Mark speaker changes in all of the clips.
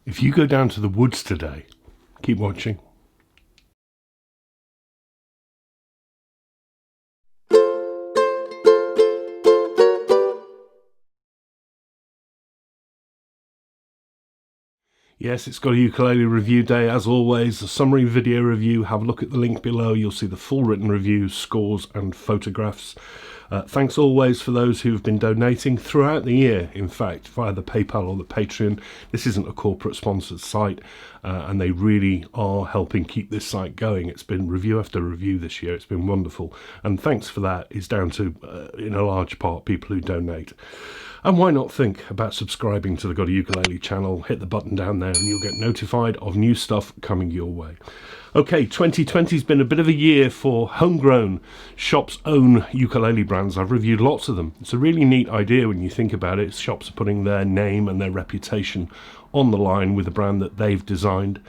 Speaker 1: If you go down to the woods today, keep watching. Yes, it's got a ukulele review day as always, a summary video review. Have a look at the link below, you'll see the full written review, scores and photographs. Thanks always for those who've been donating throughout the year, in fact, via the PayPal or the Patreon. This isn't a corporate sponsored site, and they really are helping keep this site going. It's been review after review this year. It's been wonderful, and thanks for that is down to, in a large part, people who donate. And why not think about subscribing to the GotAUkulele channel? Hit the button down there and you'll get notified of new stuff coming your way. Okay, 2020's been a bit of a year for homegrown shops' own ukulele brands. I've reviewed lots of them. It's a really neat idea when you think about it. Shops are putting their name and their reputation on the line with a brand that they've designed,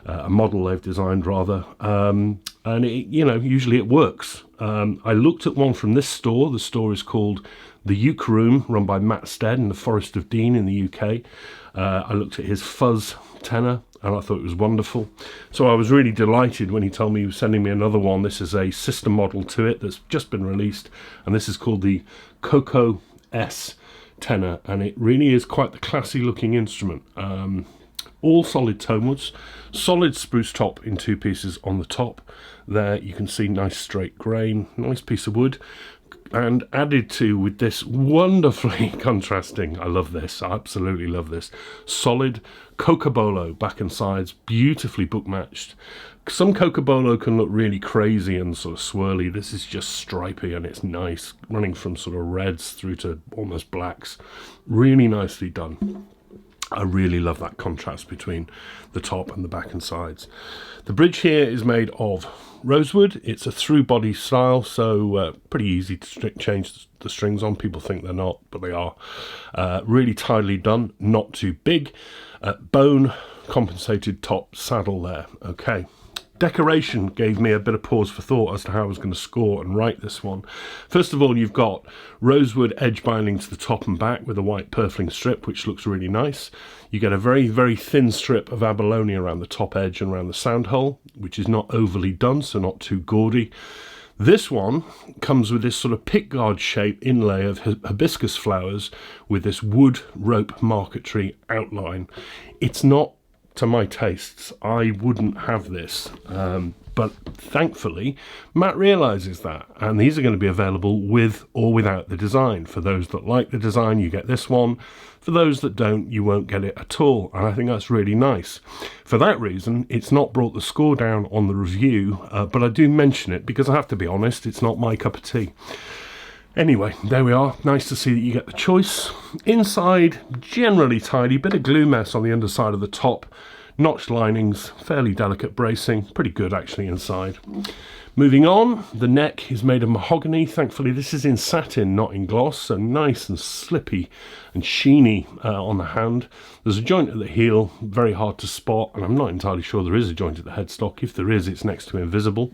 Speaker 1: a model they've designed rather, and it, usually it works. I looked at one from this store. The store is called The Uke Room, run by Matt Stead in the Forest of Dean in the UK. I looked at his fuzz tenor and I thought it was wonderful. So I was really delighted when he told me he was sending me another one. This is a sister model to it that's just been released, and this is called the COCO-S tenor, and it really is quite the classy looking instrument. All solid tone woods, solid spruce top in two pieces on the top. There you can see nice straight grain, nice piece of wood, and added to with this wonderfully contrasting, I love this, I absolutely love this, solid cocobolo back and sides, beautifully book matched. Some cocobolo can look really crazy and sort of swirly. This is just stripy and it's nice, running from sort of reds through to almost blacks. Really nicely done. I really love that contrast between the top and the back and sides. The bridge here is made of rosewood. It's a through body style, so pretty easy to change the strings on. People think they're not, but they are. Really tidily done, not too big. Bone compensated top saddle there. Okay. Decoration gave me a bit of pause for thought as to how I was going to score and write this one. First of all, you've got rosewood edge binding to the top and back with a white purfling strip, which looks really nice. You get a very, very thin strip of abalone around the top edge and around the sound hole, which is not overly done, so not too gaudy. This one comes with this sort of pickguard shape inlay of hibiscus flowers with this wood rope marquetry outline. It's not to my tastes. I wouldn't have this, but thankfully Matt realizes that, and these are going to be available with or without the design. For those that like the design, you get this one. For those that don't, you won't get it at all, and I think that's really nice. For that reason, it's not brought the score down on the review, but I do mention it because I have to be honest, it's not my cup of tea. Anyway, there we are. Nice to see that you get the choice. Inside, generally tidy, bit of glue mess on the underside of the top, notched linings, fairly delicate bracing, pretty good actually inside. Moving on, the neck is made of mahogany. Thankfully this is in satin, not in gloss, so nice and slippy and sheeny on the hand. There's a joint at the heel, very hard to spot, and I'm not entirely sure there is a joint at the headstock. If there is, it's next to invisible.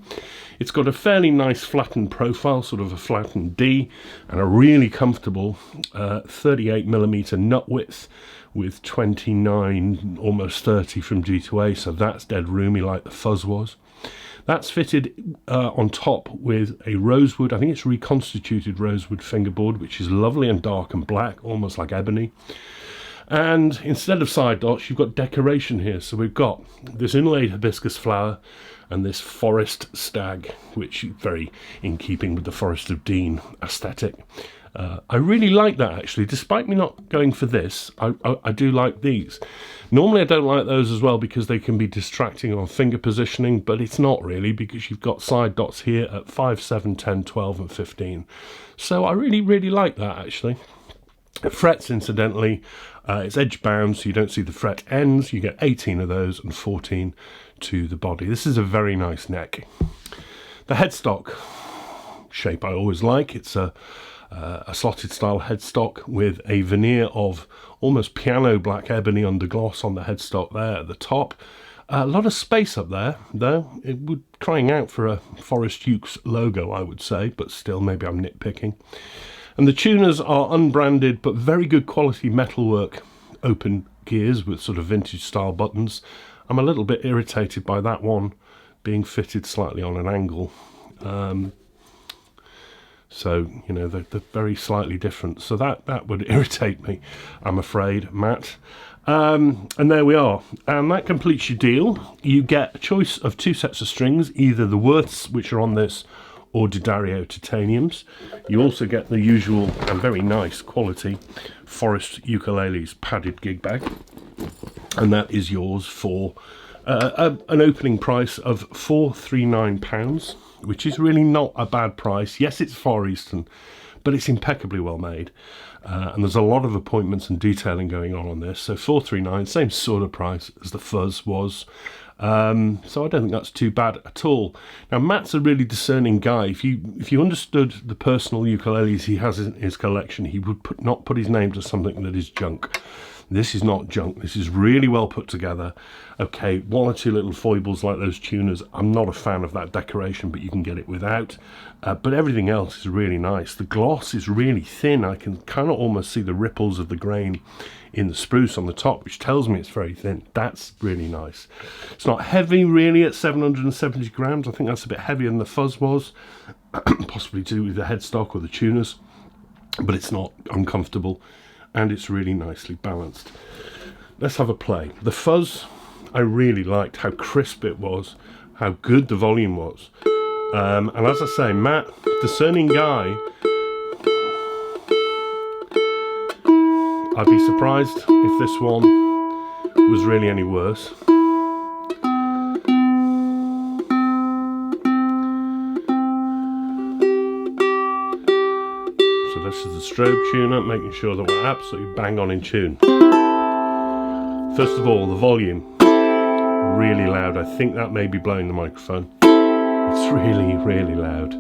Speaker 1: It's got a fairly nice flattened profile, sort of a flattened D, and a really comfortable 38mm nut width with 29, almost 30 from G to A, so that's dead roomy like the fuzz was. That's fitted on top with a rosewood, I think it's reconstituted rosewood fingerboard, which is lovely and dark and black, almost like ebony. And instead of side dots, you've got decoration here. So we've got this inlaid hibiscus flower and this forest stag, which is very in keeping with the Forest of Dean aesthetic. I really like that actually. Despite me not going for this, I do like these. Normally I don't like those as well because they can be distracting on finger positioning, but it's not really because you've got side dots here at 5, 7, 10, 12 and 15. So I really, really like that actually. Frets, incidentally, it's edge bound, so you don't see the fret ends. You get 18 of those and 14 to the body. This is a very nice neck. The headstock shape I always like. It's a slotted style headstock with a veneer of almost piano black ebony under gloss on the headstock there at the top. A lot of space up there, though. It would crying out for a Forest Ukes logo, I would say, but still, maybe I'm nitpicking. And the tuners are unbranded but very good quality metalwork open gears with sort of vintage style buttons. I'm a little bit irritated by that one being fitted slightly on an angle. So, you know, they're very slightly different. So that would irritate me, I'm afraid, Matt. And there we are. And that completes your deal. You get a choice of 2 sets of strings, either the Worths, which are on this, or D'Addario titaniums. You also get the usual and very nice quality Forest Ukuleles padded gig bag. And that is yours for an opening price of £439, which is really not a bad price. Yes, it's Far Eastern, but it's impeccably well made. And there's a lot of appointments and detailing going on this. So £439, same sort of price as the Fuzz was. So I don't think that's too bad at all. Now, Matt's a really discerning guy. If you understood the personal ukuleles he has in his collection, he would not put his name to something that is junk. This is not junk. This is really well put together. Okay, 1 or 2 little foibles like those tuners. I'm not a fan of that decoration, but you can get it without. But everything else is really nice. The gloss is really thin. I can kind of almost see the ripples of the grain in the spruce on the top, which tells me it's very thin. That's really nice. It's not heavy really at 770 grams. I think that's a bit heavier than the Fuzz was, possibly to do with the headstock or the tuners, but it's not uncomfortable. And it's really nicely balanced. Let's have a play. The Fuzz, I really liked how crisp it was, how good the volume was. And as I say, Matt, discerning guy, I'd be surprised if this one was really any worse. This is the strobe tuner, making sure that we're absolutely bang on in tune. First of all, the volume, really loud. I think that may be blowing the microphone. It's really, really loud.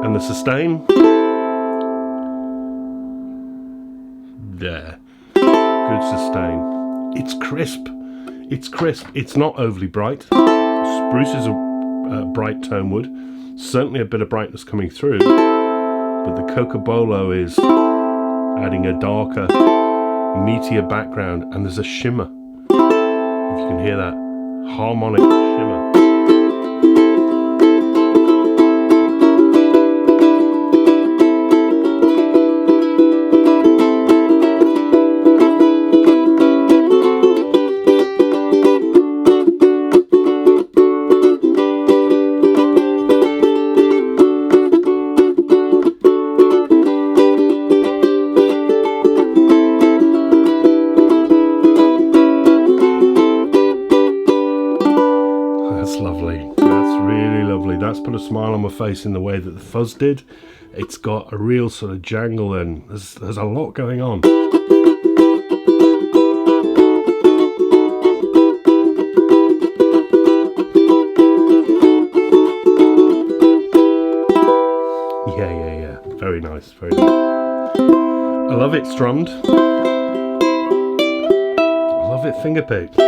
Speaker 1: And the sustain, there, good sustain. It's crisp. It's crisp. It's not overly bright. Spruce is a bright tone wood. Certainly a bit of brightness coming through. But the COCO-Bolo is adding a darker, meatier background, and there's a shimmer. If you can hear that harmonic shimmer. That's put a smile on my face in the way that the Fuzz did. It's got a real sort of jangle and there's a lot going on. Yeah. Very nice, very nice. I love it strummed. I love it finger picked.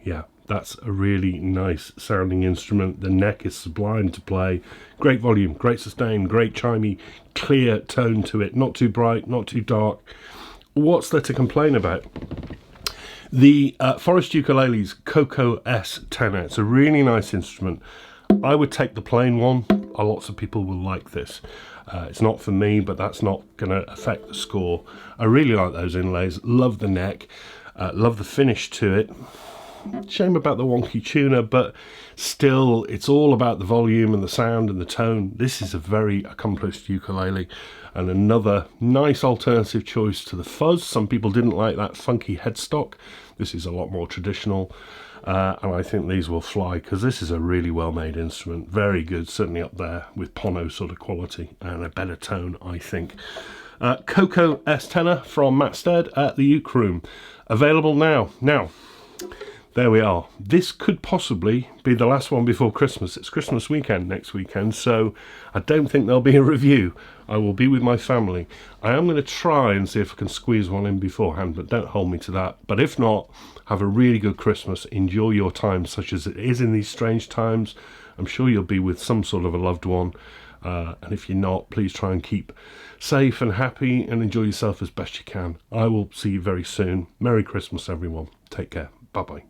Speaker 1: Yeah. That's a really nice sounding instrument. The neck is sublime to play. Great volume, great sustain, great chimey, clear tone to it. Not too bright, not too dark. What's there to complain about? The Forest Ukulele's COCO-S tenor. It's a really nice instrument. I would take the plain one. Lots of people will like this. It's not for me, but that's not going to affect the score. I really like those inlays. Love the neck. Love the finish to it. Shame about the wonky tuner, but still, it's all about the volume and the sound and the tone. This is a very accomplished ukulele and another nice alternative choice to the Fuzz. Some people didn't like that funky headstock. This is a lot more traditional. and I think these will fly because this is a really well made instrument, very good, certainly up there with Pono sort of quality and a better tone, I think. COCO-S tenor from Matt Stead at the Uke Room, available now. There we are. This could possibly be the last one before Christmas. It's Christmas weekend next weekend, so I don't think there'll be a review. I will be with my family. I am going to try and see if I can squeeze one in beforehand, but don't hold me to that. But if not, have a really good Christmas. Enjoy your time, such as it is in these strange times. I'm sure you'll be with some sort of a loved one. And if you're not, please try and keep safe and happy and enjoy yourself as best you can. I will see you very soon. Merry Christmas, everyone. Take care. Bye-bye.